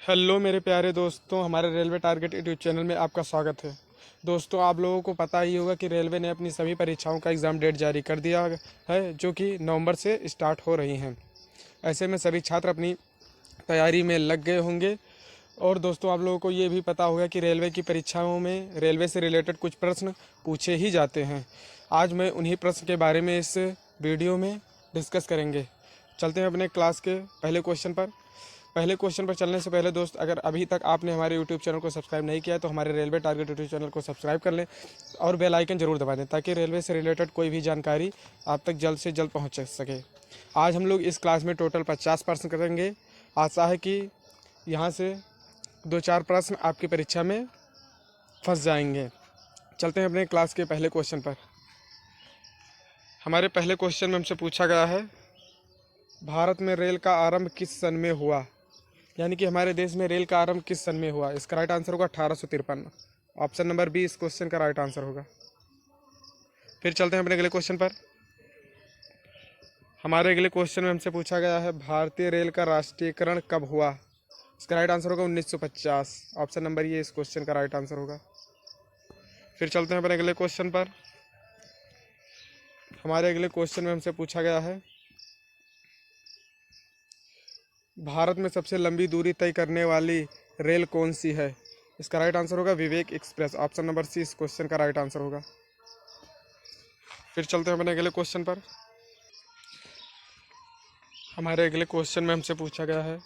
Hello मेरे प्यारे दोस्तों, हमारे रेलवे टारगेट यूट्यूब चैनल में आपका स्वागत है। दोस्तों, आप लोगों को पता ही होगा कि रेलवे ने अपनी सभी परीक्षाओं का एग्ज़ाम डेट जारी कर दिया है, जो कि नवंबर से स्टार्ट हो रही हैं। ऐसे में सभी छात्र अपनी तैयारी में लग गए होंगे। और दोस्तों, आप लोगों को ये भी पता होगा कि रेलवे की परीक्षाओं में रेलवे से रिलेटेड कुछ प्रश्न पूछे ही जाते हैं। आज मैं उन्हीं प्रश्न के बारे में इस वीडियो में डिस्कस करेंगे। चलते हैं अपने क्लास के पहले क्वेश्चन पर चलने से पहले दोस्त, अगर अभी तक आपने हमारे यूट्यूब चैनल को सब्सक्राइब नहीं किया है तो हमारे रेलवे टारगेट यूट्यूब चैनल को सब्सक्राइब कर लें और बेल आइकन जरूर दबा दें, ताकि रेलवे से रिलेटेड कोई भी जानकारी आप तक जल्द से जल्द पहुंच सके। आज हम लोग इस क्लास में टोटल 50 प्रश्न करेंगे। आशा है कि यहाँ से 2-4 प्रश्न आपकी परीक्षा में फंस जाएंगे। चलते हैं अपने क्लास के पहले क्वेश्चन पर। हमारे पहले क्वेश्चन में हमसे पूछा गया है, भारत में रेल का आरंभ किस सन में हुआ? यानी कि हमारे देश में रेल का आरंभ किस सन में हुआ? इसका राइट आंसर होगा 1853। ऑप्शन नंबर बी इस क्वेश्चन का राइट आंसर होगा। फिर चलते हैं अपने अगले क्वेश्चन पर। हमारे अगले क्वेश्चन में हमसे पूछा गया है, भारतीय रेल का राष्ट्रीयकरण कब हुआ? इसका राइट आंसर होगा 1950। ऑप्शन नंबर ये इस क्वेश्चन का राइट आंसर होगा। फिर चलते हैं अपने अगले क्वेश्चन पर। हमारे अगले क्वेश्चन में हमसे पूछा गया है, भारत में सबसे लंबी दूरी तय करने वाली रेल कौन सी है? इसका राइट आंसर होगा विवेक एक्सप्रेस। ऑप्शन नंबर सी इस क्वेश्चन का राइट आंसर होगा। फिर चलते हैं अपने अगले क्वेश्चन पर। हमारे अगले क्वेश्चन में हमसे पूछा गया है,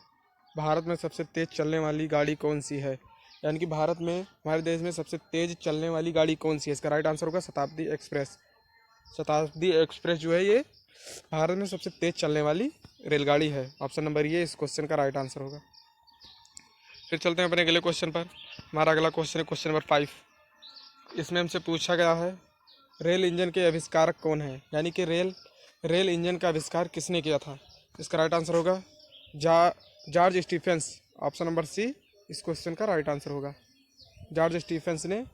भारत में सबसे तेज चलने वाली गाड़ी कौन सी है? यानी कि भारत में, हमारे देश में सबसे तेज चलने वाली गाड़ी कौन सी है? इसका राइट आंसर होगा शताब्दी एक्सप्रेस। शताब्दी एक्सप्रेस जो है ये भारत में सबसे तेज चलने वाली रेलगाड़ी है। ऑप्शन नंबर ये इस क्वेश्चन का राइट आंसर होगा। फिर चलते हैं अपने अगले क्वेश्चन पर। हमारा अगला क्वेश्चन है क्वेश्चन नंबर 5। इसमें हमसे पूछा गया है, रेल इंजन के आविष्कारक कौन है? यानी कि रेल इंजन का आविष्कार किसने किया था? इसका राइट आंसर होगा George Stephens. Option number C इस क्वेश्चन का राइट आंसर होगा। जॉर्ज स्टीफेंस ने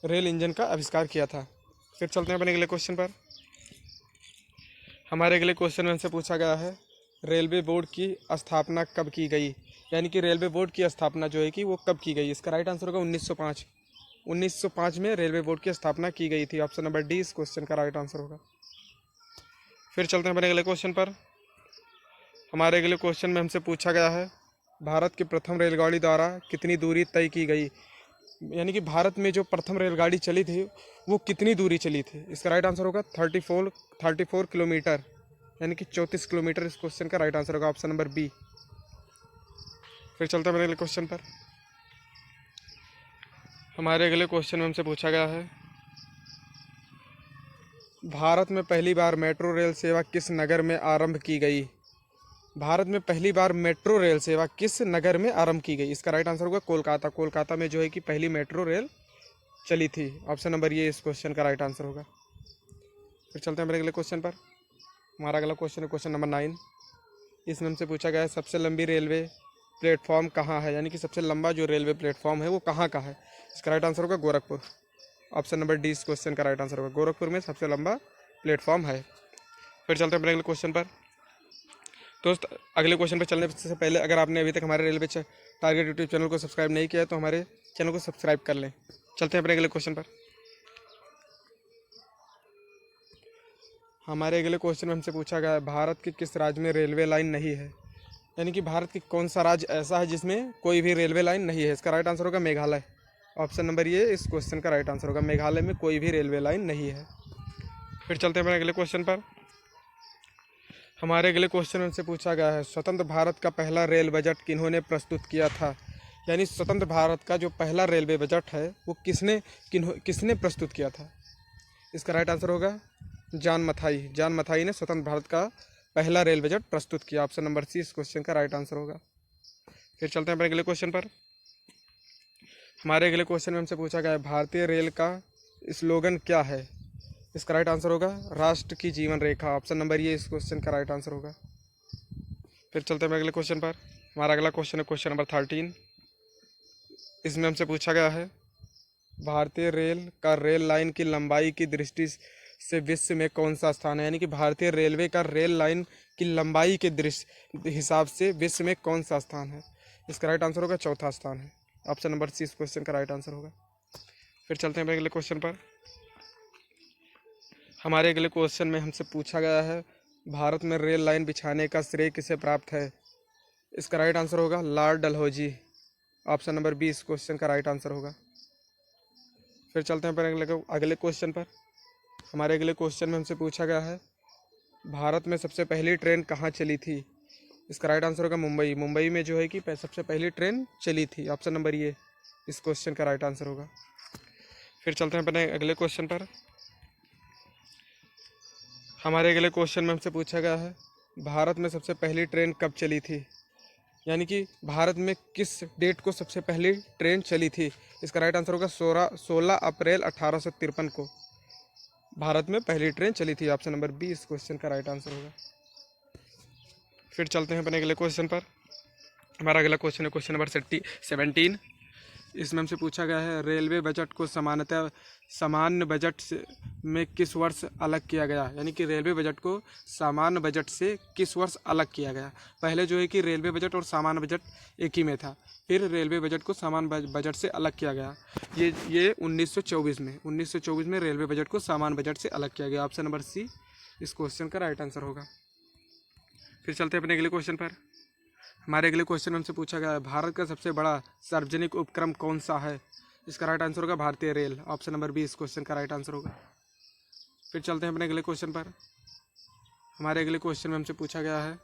रेल इंजन का आविष्कार किया था। फिर चलते हैं अपने अगले क्वेश्चन पर। हमारे अगले क्वेश्चन में हमसे पूछा गया है, रेलवे बोर्ड की स्थापना कब की गई? यानी कि रेलवे बोर्ड की स्थापना जो है कि वो कब की गई? इसका राइट आंसर होगा 1905। 1905 में रेलवे बोर्ड की स्थापना की गई थी। ऑप्शन नंबर डी इस क्वेश्चन का राइट आंसर होगा। फिर चलते हैं अपने अगले क्वेश्चन पर। हमारे अगले क्वेश्चन में हमसे पूछा गया है, भारत की प्रथम रेलगाड़ी द्वारा कितनी दूरी तय की गई? यानी कि भारत में जो प्रथम रेलगाड़ी चली थी वो कितनी दूरी चली थी? इसका राइट आंसर होगा 34 किलोमीटर, यानी कि 34 किलोमीटर इस क्वेश्चन का राइट आंसर होगा। Option number B. फिर चलते हैं मेरे अगले क्वेश्चन पर। हमारे अगले क्वेश्चन में हमसे पूछा गया है, भारत में पहली बार मेट्रो रेल सेवा किस नगर में आरंभ की गई? भारत में पहली बार मेट्रो रेल सेवा किस नगर में आरंभ की गई? इसका राइट आंसर होगा कोलकाता। कोलकाता में जो है कि पहली मेट्रो रेल चली थी। ऑप्शन नंबर ये इस क्वेश्चन का राइट आंसर होगा। फिर चलते हैं मेरे अगले क्वेश्चन पर। हमारा अगला क्वेश्चन है क्वेश्चन नंबर 9। इसमें हमसे पूछा गया है, सबसे लंबी रेलवे प्लेटफॉर्म कहाँ है? यानी कि सबसे लंबा जो रेलवे प्लेटफॉर्म है वो कहाँ का है? इसका राइट आंसर होगा गोरखपुर। ऑप्शन नंबर डी इस क्वेश्चन का राइट आंसर होगा। गोरखपुर में सबसे लंबा प्लेटफॉर्म है। फिर चलते हैं अपने अगले क्वेश्चन पर। दोस्त, अगले क्वेश्चन पर चलने से पहले अगर आपने अभी तक हमारे रेलवे टारगेट यूट्यूब चैनल को सब्सक्राइब नहीं किया है तो हमारे चैनल को सब्सक्राइब कर लें। चलते हैं अपने अगले क्वेश्चन पर। हमारे अगले क्वेश्चन में हमसे पूछा गया है, भारत के किस राज्य में रेलवे लाइन नहीं है? यानी कि भारत की कौन सा राज्य ऐसा है जिसमें कोई भी रेलवे लाइन नहीं है? इसका राइट आंसर होगा मेघालय। ऑप्शन नंबर ये इस क्वेश्चन का राइट आंसर होगा। मेघालय में कोई भी रेलवे लाइन नहीं है। फिर चलते हैं अपने अगले क्वेश्चन पर। हमारे अगले क्वेश्चन में हमसे पूछा गया है, स्वतंत्र भारत का पहला रेल बजट किन्होंने प्रस्तुत किया था? यानी स्वतंत्र भारत का जो पहला रेलवे बजट है वो किसने प्रस्तुत किया था? इसका राइट आंसर होगा जॉन मथाई। जॉन मथाई ने स्वतंत्र भारत का पहला रेल बजट प्रस्तुत किया। ऑप्शन नंबर सी इस क्वेश्चन का राइट आंसर होगा। फिर चलते हैं अपने अगले क्वेश्चन पर। हमारे अगले क्वेश्चन में हमसे पूछा गया है, भारतीय रेल का स्लोगन क्या है? इसका राइट आंसर होगा राष्ट्र की जीवन रेखा। ऑप्शन नंबर ये इस क्वेश्चन का राइट आंसर होगा। फिर चलते हैं अगले क्वेश्चन पर। हमारा अगला क्वेश्चन है क्वेश्चन नंबर 13। इसमें हमसे पूछा गया है, भारतीय रेल का रेल लाइन की लंबाई की दृष्टि से विश्व में कौन सा स्थान है? यानी कि भारतीय रेलवे का रेल लाइन की लंबाई के दृष्टि हिसाब से विश्व में कौन सा स्थान है? इसका राइट आंसर होगा चौथा स्थान है। ऑप्शन नंबर सी इस क्वेश्चन का राइट आंसर होगा। फिर चलते हैं अगले क्वेश्चन पर। हमारे अगले क्वेश्चन में हमसे पूछा गया है भारत में रेल लाइन बिछाने का श्रेय किसे प्राप्त है। इसका राइट आंसर होगा Lord Dalhousie. Option number B इस क्वेश्चन का राइट आंसर होगा। फिर चलते हैं अगले क्वेश्चन पर। हमारे अगले क्वेश्चन में हमसे पूछा गया है भारत में सबसे पहली ट्रेन कहाँ चली थी। इसका राइट आंसर होगा मुंबई। मुंबई में जो है कि सबसे पहली ट्रेन चली थी। ऑप्शन नंबर ये इस क्वेश्चन का राइट आंसर होगा। फिर चलते हैं अपने अगले क्वेश्चन पर। हमारे अगले क्वेश्चन में हमसे पूछा गया है भारत में सबसे पहली ट्रेन कब चली थी, यानी कि भारत में किस डेट को सबसे पहली ट्रेन चली थी। इसका राइट आंसर होगा 16 अप्रैल 1853 को भारत में पहली ट्रेन चली थी। ऑप्शन नंबर बी इस क्वेश्चन का राइट आंसर होगा। फिर चलते हैं अपने अगले क्वेश्चन पर। हमारा अगला क्वेश्चन है क्वेश्चन नंबर 17। इसमें हमसे पूछा गया है रेलवे बजट को सामान्य बजट में किस वर्ष अलग किया गया, यानी कि रेलवे बजट को सामान्य बजट से किस वर्ष अलग किया गया। पहले जो है कि रेलवे बजट और सामान्य बजट एक ही में था, फिर रेलवे बजट को सामान्य बजट से अलग किया गया। ये 1924 में रेलवे बजट को सामान्य बजट से अलग किया गया। ऑप्शन नंबर सी इस क्वेश्चन का राइट आंसर होगा। फिर चलते हैं अपने अगले क्वेश्चन पर। हमारे अगले क्वेश्चन में हमसे पूछा गया है भारत का सबसे बड़ा सार्वजनिक उपक्रम कौन सा है। इसका राइट आंसर होगा भारतीय रेल। ऑप्शन नंबर बी इस क्वेश्चन का राइट आंसर होगा। फिर चलते हैं अपने अगले क्वेश्चन पर। हमारे अगले क्वेश्चन में हमसे पूछा गया है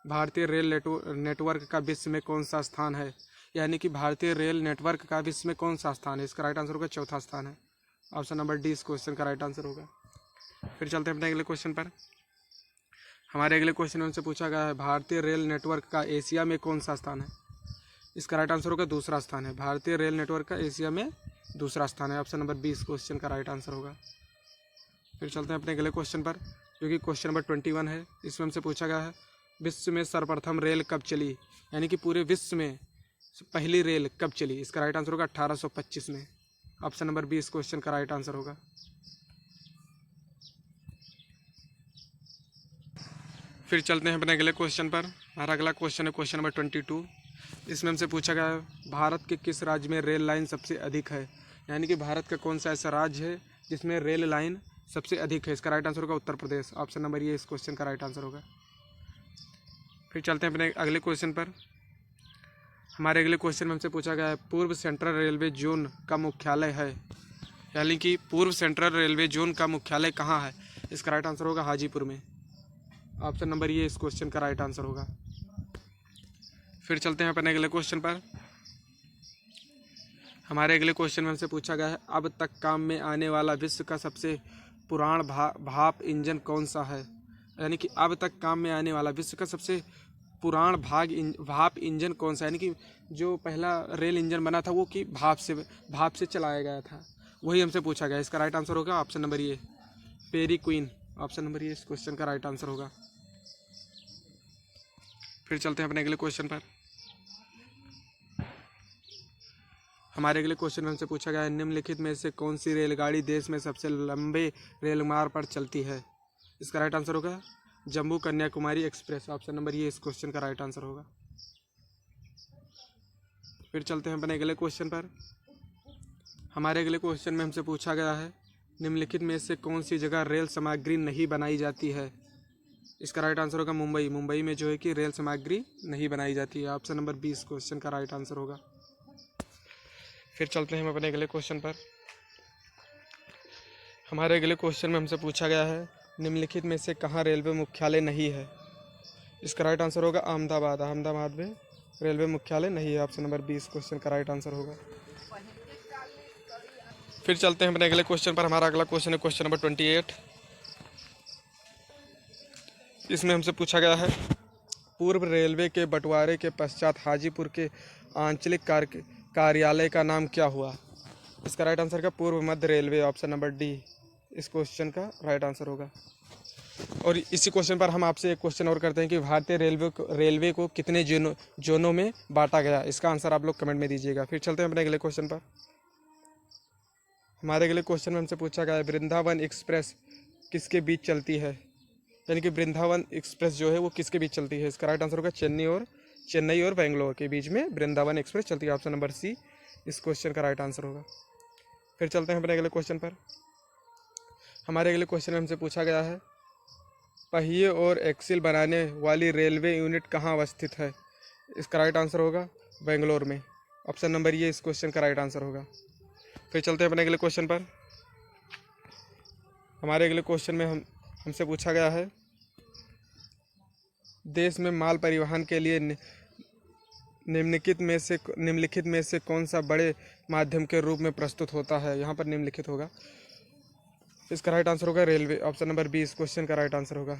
भारतीय रेल नेटवर्क का विश्व में कौन सा स्थान है, यानी कि भारतीय रेल नेटवर्क का विश्व में कौन सा स्थान है। इसका राइट आंसर होगा चौथा स्थान है। ऑप्शन नंबर डी इस क्वेश्चन का राइट आंसर होगा। फिर चलते हैं अपने अगले क्वेश्चन पर। हमारे अगले क्वेश्चन में हमसे पूछा गया है भारतीय रेल नेटवर्क का एशिया में कौन सा स्थान है। इसका राइट आंसर होगा दूसरा स्थान है। भारतीय रेल नेटवर्क का एशिया में दूसरा स्थान है। ऑप्शन नंबर बी इस क्वेश्चन का राइट आंसर होगा। फिर चलते हैं अपने अगले क्वेश्चन पर, जो कि क्वेश्चन नंबर 21 है। इसमें हमसे पूछा गया है विश्व में सर्वप्रथम रेल कब चली, यानी कि पूरे विश्व में पहली रेल कब चली। इसका राइट आंसर होगा 1825 में। ऑप्शन नंबर बी इस क्वेश्चन का राइट आंसर होगा। फिर चलते हैं अपने अगले क्वेश्चन पर। हमारा अगला क्वेश्चन है क्वेश्चन नंबर 22। इसमें हमसे पूछा गया है भारत के किस राज्य में रेल लाइन सबसे अधिक है, यानी कि भारत का कौन सा ऐसा राज्य है जिसमें रेल लाइन सबसे अधिक है। इसका राइट आंसर होगा उत्तर प्रदेश। ऑप्शन नंबर ये इस क्वेश्चन का राइट आंसर होगा। फिर चलते हैं अपने अगले क्वेश्चन पर। हमारे अगले क्वेश्चन में हमसे पूछा गया है पूर्व सेंट्रल रेलवे जोन का मुख्यालय है, यानी कि पूर्व सेंट्रल रेलवे जोन का मुख्यालय कहाँ है। इसका राइट आंसर होगा हाजीपुर में। ऑप्शन नंबर ये इस क्वेश्चन का राइट आंसर होगा। फिर चलते हैं अपने अगले क्वेश्चन पर। हमारे अगले क्वेश्चन में हमसे पूछा गया है अब तक काम में आने वाला विश्व का सबसे पुराना भाप इंजन कौन सा है, यानी कि अब तक काम में आने वाला विश्व का सबसे पुराना भाप इंजन कौन सा है, यानी कि जो पहला रेल इंजन बना था वो कि भाप से चलाया गया था, वही हमसे पूछा गया। इसका राइट आंसर होगा ऑप्शन नंबर ये पेरी क्वीन। ऑप्शन नंबर ये इस क्वेश्चन का राइट आंसर होगा। फिर चलते हैं अपने अगले क्वेश्चन पर। हमारे अगले क्वेश्चन में हमसे पूछा गया है निम्नलिखित में से कौन सी रेलगाड़ी देश में सबसे लंबे रेलमार्ग पर चलती है। इसका राइट आंसर होगा Jammu Kanyakumari express. Option number ये इस क्वेश्चन का राइट आंसर होगा। फिर चलते हैं अपने अगले क्वेश्चन पर। हमारे अगले क्वेश्चन में हमसे पूछा गया है निम्नलिखित में से कौन सी जगह रेल सामग्री नहीं बनाई जाती है। इसका राइट आंसर होगा मुंबई। मुंबई में जो है कि रेल सामग्री नहीं बनाई जाती है। ऑप्शन नंबर 20 क्वेश्चन का राइट आंसर होगा। फिर चलते हैं हम अपने अगले क्वेश्चन पर। हमारे अगले क्वेश्चन में हमसे पूछा गया है निम्नलिखित में से कहाँ रेलवे मुख्यालय नहीं है। इसका राइट आंसर होगा अहमदाबाद। अहमदाबाद में रेलवे मुख्यालय नहीं है। ऑप्शन नंबर 20 क्वेश्चन का राइट आंसर होगा। फिर चलते हैं अपने अगले क्वेश्चन पर। हमारा अगला क्वेश्चन है क्वेश्चन नंबर 28। इसमें हमसे पूछा गया है पूर्व रेलवे के बंटवारे के पश्चात हाजीपुर के आंचलिक कार्यालय का नाम क्या हुआ। इसका राइट आंसर का पूर्व मध्य रेलवे। ऑप्शन नंबर डी इस क्वेश्चन का राइट आंसर होगा। और इसी क्वेश्चन पर हम आपसे एक क्वेश्चन और करते हैं कि भारतीय रेलवे को कितने जोनों में बांटा गया। इसका आंसर आप लोग कमेंट में दीजिएगा। फिर चलते हैं अपने अगले क्वेश्चन पर। हमारे अगले क्वेश्चन में हमसे पूछा गया है वृंदावन एक्सप्रेस किसके बीच चलती है, यानी कि वृंदावन एक्सप्रेस जो है वो किसके बीच चलती है। इसका राइट आंसर होगा चेन्नई और चेन्नई और बेंगलोर के बीच में वृंदावन एक्सप्रेस चलती है। ऑप्शन नंबर सी इस क्वेश्चन का राइट आंसर होगा। फिर चलते हैं अपने अगले क्वेश्चन पर। हमारे अगले क्वेश्चन में हमसे पूछा गया है, पहिए और एक्सिल बनाने वाली रेलवे यूनिट कहाँ अवस्थित है? इसका राइट आंसर होगा बेंगलोर में। ऑप्शन नंबर ये इस क्वेश्चन का राइट आंसर होगा। फिर चलते हैं अपने अगले क्वेश्चन पर। हमारे अगले क्वेश्चन में हमसे पूछा गया है, देश में माल परिवहन के लिए निम्नलिखित में से कौन सा बड़े माध्यम के रूप में प्रस्तुत होता है? यहाँ पर निम्नलिखित होगा, इसका राइट आंसर होगा रेलवे। ऑप्शन नंबर बी इस क्वेश्चन का राइट आंसर होगा।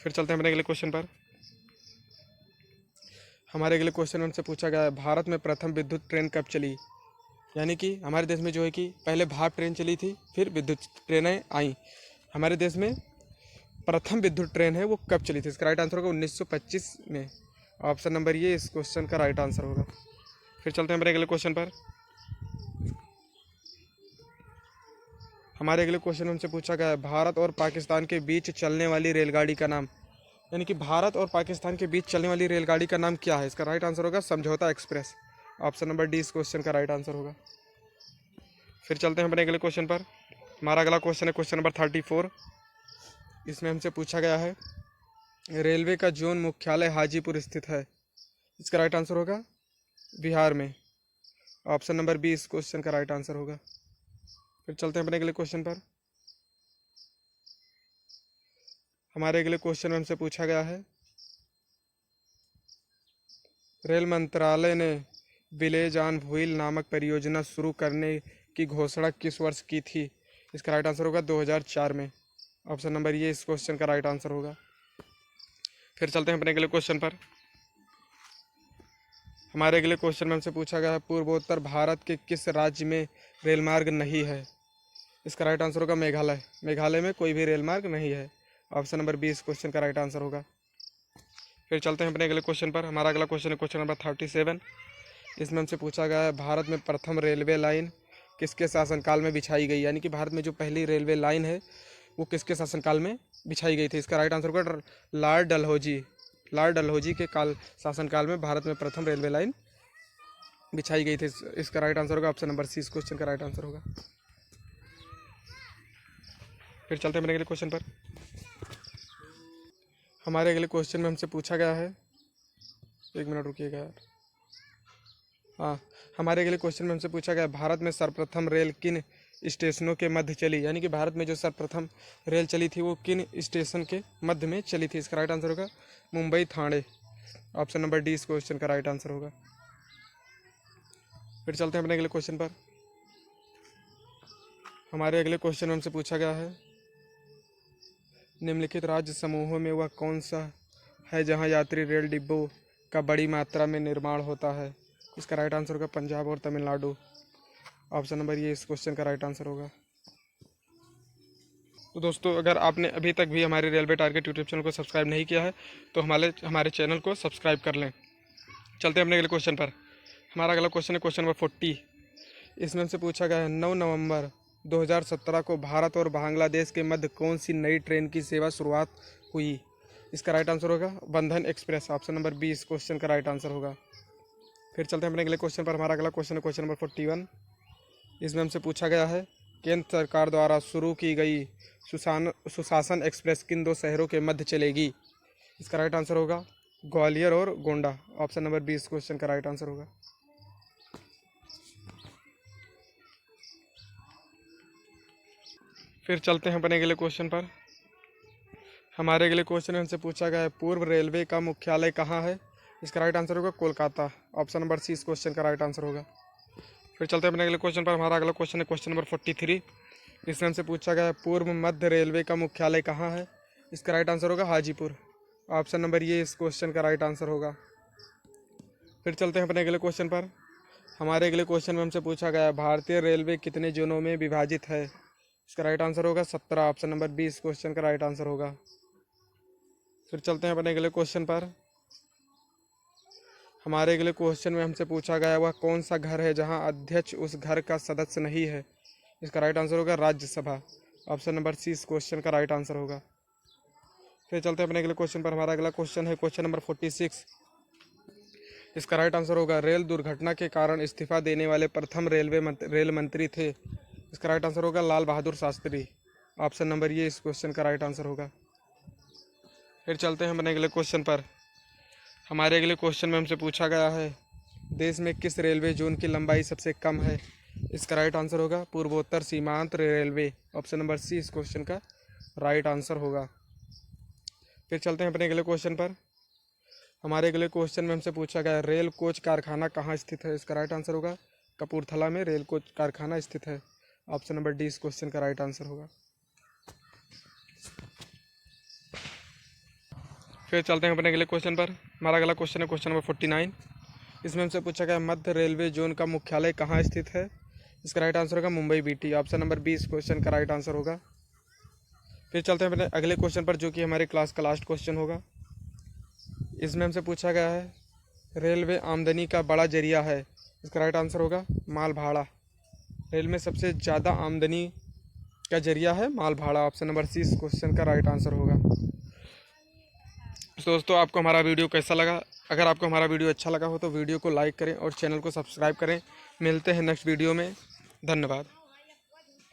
फिर चलते हैं अपने अगले क्वेश्चन पर। हमारे अगले क्वेश्चन में हमसे पूछा गया है, भारत में प्रथम विद्युत ट्रेन कब चली? यानी कि हमारे देश में जो है कि पहले भाप ट्रेन चली थी, फिर विद्युत ट्रेनें आई। हमारे देश में प्रथम विद्युत ट्रेन है वो कब चली थी? इसका राइट आंसर होगा 1925 में। ऑप्शन नंबर ये इस क्वेश्चन का राइट आंसर होगा। फिर चलते हैं हमारे अगले क्वेश्चन पर। हमारे अगले क्वेश्चन में हमसे पूछा गया है, भारत और पाकिस्तान के बीच चलने वाली रेलगाड़ी का नाम, यानी कि भारत और पाकिस्तान के बीच चलने वाली रेलगाड़ी का नाम क्या है? इसका राइट आंसर होगा समझौता एक्सप्रेस। ऑप्शन नंबर डी इस क्वेश्चन का राइट आंसर होगा। फिर चलते हैं अपने अगले क्वेश्चन पर। हमारा अगला क्वेश्चन है क्वेश्चन नंबर 34। इसमें हमसे पूछा गया है, रेलवे का जोन मुख्यालय हाजीपुर स्थित है। इसका राइट आंसर होगा बिहार में। ऑप्शन नंबर बी इस क्वेश्चन का राइट आंसर होगा। फिर चलते हैं अपने अगले क्वेश्चन पर। हमारे अगले क्वेश्चन में हमसे पूछा गया है, रेल मंत्रालय ने विलेज ऑन व्हील नामक परियोजना शुरू करने की घोषणा किस वर्ष की थी? इसका राइट आंसर होगा 2004 में। ऑप्शन नंबर ये इस क्वेश्चन का राइट आंसर होगा। फिर चलते हैं अपने अगले क्वेश्चन पर। हमारे अगले क्वेश्चन में हमसे पूछा गया है, पूर्वोत्तर भारत के किस राज्य में रेलमार्ग नहीं है? इसका राइट आंसर होगा मेघालय। मेघालय में कोई भी रेलमार्ग नहीं है। ऑप्शन नंबर बी इस क्वेश्चन का राइट आंसर होगा। फिर चलते हैं अपने अगले क्वेश्चन पर। हमारा अगला क्वेश्चन है क्वेश्चन नंबर 37। इसमें हमसे पूछा गया है, भारत में प्रथम रेलवे लाइन किसके शासनकाल में बिछाई गई? यानी कि भारत में जो पहली रेलवे लाइन है वो किसके शासनकाल में बिछाई गई थी? इसका राइट आंसर होगा लॉर्ड डलहौजी के शासनकाल में भारत में प्रथम रेलवे लाइन बिछाई गई थी। इसका राइट आंसर होगा ऑप्शन नंबर सी इस क्वेश्चन का राइट आंसर होगा। फिर चलते हैं अपने अगले क्वेश्चन पर। हमारे अगले क्वेश्चन में हमसे पूछा गया है, एक मिनट रुकिएगा यार। हाँ, हमारे अगले क्वेश्चन में हमसे पूछा गया, भारत में सर्वप्रथम रेल किन स्टेशनों के मध्य चली? यानी कि भारत में जो सर्वप्रथम रेल चली थी वो किन स्टेशन के मध्य में चली थी? इसका राइट आंसर होगा Mumbai Thane. Option number D इस क्वेश्चन का राइट आंसर होगा। फिर चलते हैं अपने अगले क्वेश्चन पर। हमारे अगले क्वेश्चन में हमसे पूछा गया है, निम्नलिखित राज्य समूहों में वह कौन सा है जहां यात्री रेल डिब्बों का बड़ी मात्रा में निर्माण होता है? इसका राइट आंसर होगा पंजाब और तमिलनाडु। ऑप्शन नंबर ये इस क्वेश्चन का राइट आंसर होगा। तो दोस्तों, अगर आपने अभी तक भी हमारे रेलवे टारगेट यूट्यूब चैनल को सब्सक्राइब नहीं किया है तो हमारे चैनल को सब्सक्राइब कर लें। चलते हैं अपने अगले क्वेश्चन पर। हमारा अगला क्वेश्चन है क्वेश्चन नंबर 40। इसमें हमसे पूछा गया है, 9 नवंबर 2017 को भारत और बांग्लादेश के मध्य कौन सी नई ट्रेन की सेवा शुरुआत हुई? इसका राइट आंसर होगा बंधन एक्सप्रेस। ऑप्शन नंबर बी इस क्वेश्चन का राइट आंसर होगा। फिर चलते हैं अपने अगले क्वेश्चन पर। हमारा अगला क्वेश्चन है क्वेश्चन नंबर 41। इसमें हमसे पूछा गया है, केंद्र सरकार द्वारा शुरू की गई सुशासन एक्सप्रेस किन 2 शहरों के मध्य चलेगी? इसका राइट आंसर होगा ग्वालियर और गोंडा। ऑप्शन नंबर बी इस क्वेश्चन का राइट आंसर होगा। फिर चलते हैं अपने अगले क्वेश्चन पर। हमारे अगले क्वेश्चन में हमसे पूछा गया है, पूर्व रेलवे का मुख्यालय कहाँ है? इसका राइट आंसर होगा कोलकाता। ऑप्शन नंबर सी इस क्वेश्चन का राइट आंसर होगा। फिर चलते हैं अपने अगले क्वेश्चन पर। हमारा अगला क्वेश्चन है क्वेश्चन नंबर 43। इसमें हमसे पूछा गया है, पूर्व मध्य रेलवे का मुख्यालय कहाँ है? इसका राइट आंसर होगा हाजीपुर। ऑप्शन नंबर ये इस क्वेश्चन का राइट आंसर होगा। फिर चलते हैं अपने अगले क्वेश्चन पर। हमारे अगले क्वेश्चन में हमसे पूछा गया है, भारतीय रेलवे कितने जोनों में विभाजित है? इसका राइट आंसर होगा 17। ऑप्शन नंबर बी इस क्वेश्चन का राइट आंसर होगा। फिर चलते हैं अपने अगले क्वेश्चन पर। हमारे अगले क्वेश्चन में हमसे पूछा गया, वह कौन सा घर है जहां अध्यक्ष उस घर का सदस्य नहीं है? इसका राइट आंसर होगा राज्यसभा। ऑप्शन नंबर सी इस क्वेश्चन का राइट आंसर होगा। फिर चलते हैं अपने अगले क्वेश्चन पर। हमारा अगला क्वेश्चन है क्वेश्चन नंबर 46। इसका राइट आंसर होगा रेल दुर्घटना के कारण इस्तीफा देने वाले प्रथम रेल मंत्री थे। इसका राइट आंसर होगा लाल बहादुर शास्त्री। ऑप्शन नंबर ये इस क्वेश्चन का राइट आंसर होगा। फिर चलते हैं अपने अगले क्वेश्चन पर। हमारे अगले क्वेश्चन में हमसे पूछा गया है देश में किस रेलवे जोन की लंबाई सबसे कम है। इसका राइट आंसर होगा पूर्वोत्तर सीमांत रेलवे। ऑप्शन नंबर सी इस क्वेश्चन का राइट आंसर होगा। फिर चलते हैं अपने अगले क्वेश्चन पर। हमारे अगले क्वेश्चन में हमसे पूछा गया रेल कोच कारखाना कहाँ स्थित है। इसका राइट आंसर होगा कपूरथला में रेल कोच कारखाना स्थित है। ऑप्शन नंबर डी इस क्वेश्चन का राइट आंसर होगा। फिर चलते हैं अपने अगले क्वेश्चन पर। हमारा अगला क्वेश्चन है क्वेश्चन नंबर 49। इसमें हमसे पूछा गया मध्य रेलवे जोन का मुख्यालय कहाँ स्थित है। इसका राइट आंसर होगा Mumbai BT. Option number B इस क्वेश्चन का राइट आंसर होगा। फिर चलते हैं अपने अगले क्वेश्चन पर जो कि हमारे क्लास का लास्ट क्वेश्चन होगा। इसमें हमसे पूछा गया है रेलवे आमदनी का बड़ा जरिया है। इसका राइट आंसर होगा माल भाड़ा। रेल में सबसे ज़्यादा आमदनी का जरिया है माल भाड़ा। ऑप्शन नंबर सी इस क्वेश्चन का राइट आंसर होगा। तो दोस्तों आपको हमारा वीडियो कैसा लगा। अगर आपको हमारा वीडियो अच्छा लगा हो तो वीडियो को लाइक करें और चैनल को सब्सक्राइब करें। मिलते हैं नेक्स्ट वीडियो में। धन्यवाद।